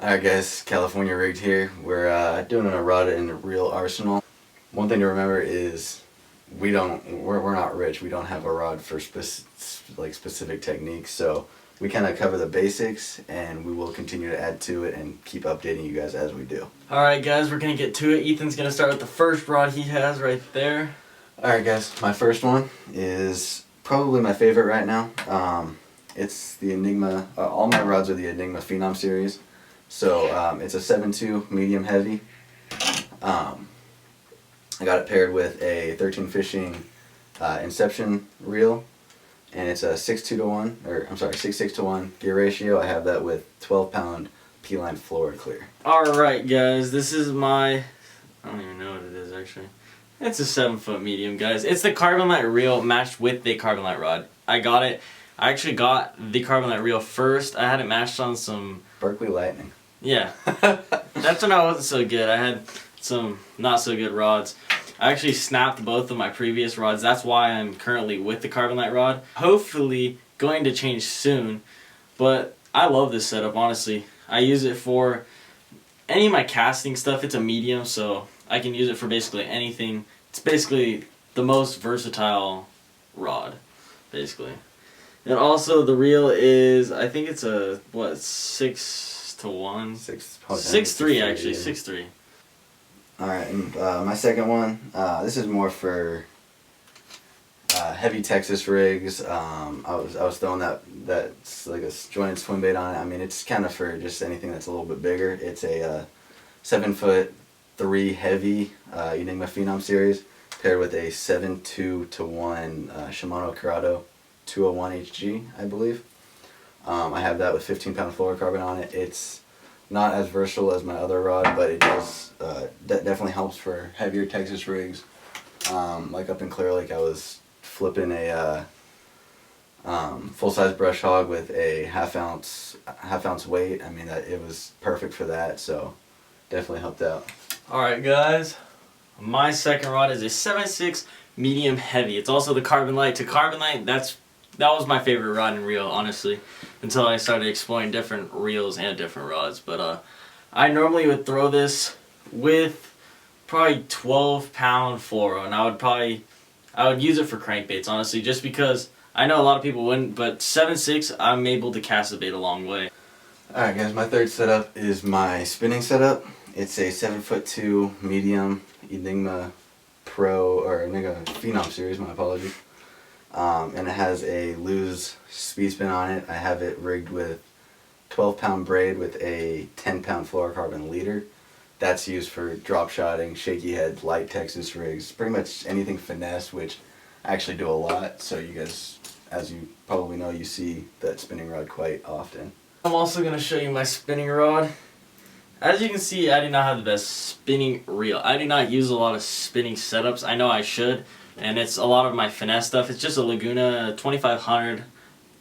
Alright guys, California Rigged here. We're doing a rod and reel arsenal. One thing to remember is we're not rich. We don't have a rod for specific techniques, so we kind of cover the basics and we will continue to add to it and keep updating you guys as we do. Alright guys, we're going to get to it. Ethan's going to start with the first rod he has right there. Alright guys, my first one is probably my favorite right now. It's the Enigma, all my rods are the Enigma Phenom series. So it's a 7.2 medium heavy. I got it paired with a 13 fishing Inception reel, and it's a 6.6 to 1 gear ratio. I have that with 12-pound P-line floor clear. Alright guys, this is my, I don't even know what it is actually. It's a 7-foot medium, guys. It's the Carbonite reel matched with the Carbonite rod. I actually got the Carbonite reel first. I had it matched on some Berkeley Lightning. Yeah, that's when I wasn't so good. I had some not so good rods. I actually snapped both of my previous rods. That's why I'm currently with the Carbonite rod. Hopefully going to change soon, but I love this setup, honestly. I use it for any of my casting stuff. It's a medium, so I can use it for basically anything. It's basically the most versatile rod, basically. And also the reel is, I think it's a, what, 6 to 1? 6.3 actually, 6.3. Alright, and my second one, this is more for heavy Texas rigs. I was throwing that's like a jointed swim bait on it. I mean, it's kind of for just anything that's a little bit bigger. It's a 7'3" heavy Enigma Phenom series paired with a 7.2 to 1 Shimano Curado 201 HG, I believe. I have that with 15-pound fluorocarbon on it. It's not as versatile as my other rod, but it does definitely helps for heavier Texas rigs. Like up in Clear Lake, I was flipping a full-size brush hog with a half ounce weight. I mean, it was perfect for that, so definitely helped out. Alright guys, my second rod is a 7.6 medium heavy. It's also the Carbonite. To Carbonite, that was my favorite rod and reel, honestly, until I started exploring different reels and different rods. But I normally would throw this with probably 12-pound fluoro, and I would use it for crankbaits, honestly, just because I know a lot of people wouldn't, but 7.6, I'm able to cast the bait a long way. Alright guys, my third setup is my spinning setup. It's a 7'2" medium Enigma Pro, or Enigma Phenom series, my apologies. And it has a loose speed spin on it. I have it rigged with 12-pound braid with a 10-pound fluorocarbon leader. That's used for drop shotting, shaky head, light Texas rigs, pretty much anything finesse, which I actually do a lot. So you guys, as you probably know, you see that spinning rod quite often. I'm also going to show you my spinning rod. As you can see, I do not have the best spinning reel. I do not use a lot of spinning setups. I know I should. And it's a lot of my finesse stuff. It's just a Laguna 2500.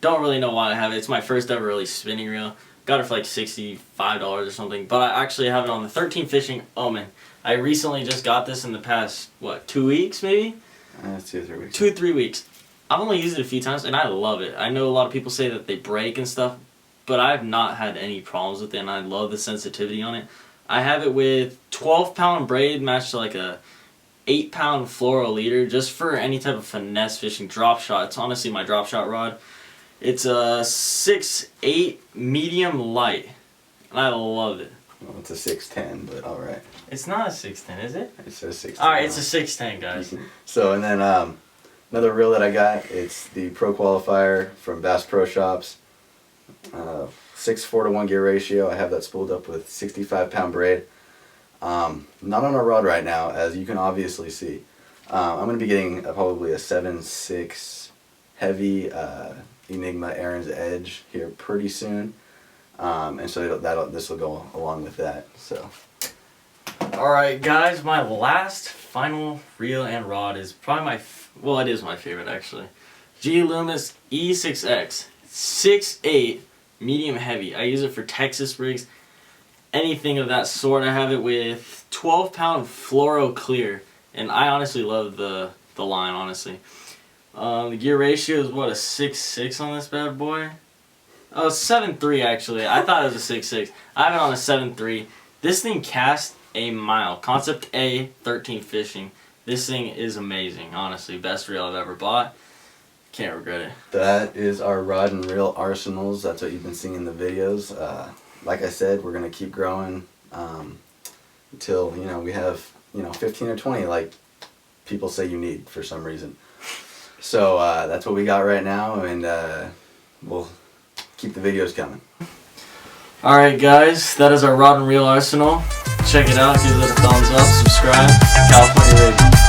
Don't really know why I have it. It's my first ever really spinning reel. Got it for like $65 or something. But I actually have it on the 13 Fishing Omen. I recently just got this in the past, what, 2 weeks maybe? 2 or 3 weeks. 2 or 3 weeks. I've only used it a few times and I love it. I know a lot of people say that they break and stuff, but I've not had any problems with it, and I love the sensitivity on it. I have it with 12-pound braid matched to like a 8-pound fluoro leader, just for any type of finesse fishing drop shot. It's honestly my drop shot rod. It's a 6.8 medium light, and I love it. Well, it's a 6'10", but alright. It's not a 6'10", is it? It's a 6'10". Alright, it's a 6'10", guys. So, and then another reel that I got, it's the Pro Qualifier from Bass Pro Shops. 6.4 to 1 gear ratio. I have that spooled up with 65-pound braid. Not on a rod right now, as you can obviously see. I'm going to be getting probably a 7.6 heavy Enigma Aaron's Edge here pretty soon, and so this will go along with that. So, alright guys, my last final reel and rod is probably well, it is my favorite actually. G Loomis E6X 6.8 medium heavy. I use it for Texas rigs, anything of that sort. I have it with 12-pound fluoro clear, and I honestly love the line, honestly. The gear ratio is what, a 6.6 on this bad boy? Oh, 7.3 actually. I thought it was a 6.6. I have it on a 7.3. This thing casts a mile. Concept A, 13 fishing. This thing is amazing, honestly. Best reel I've ever bought. Can't regret it. That is our rod and reel arsenals. That's what you've been seeing in the videos. Like I said, we're gonna keep growing until we have 15 or 20 like people say you need for some reason. So that's what we got right now, and we'll keep the videos coming. Alright guys, that is our rod and reel arsenal. Check it out, give it a thumbs up, subscribe. California Rig.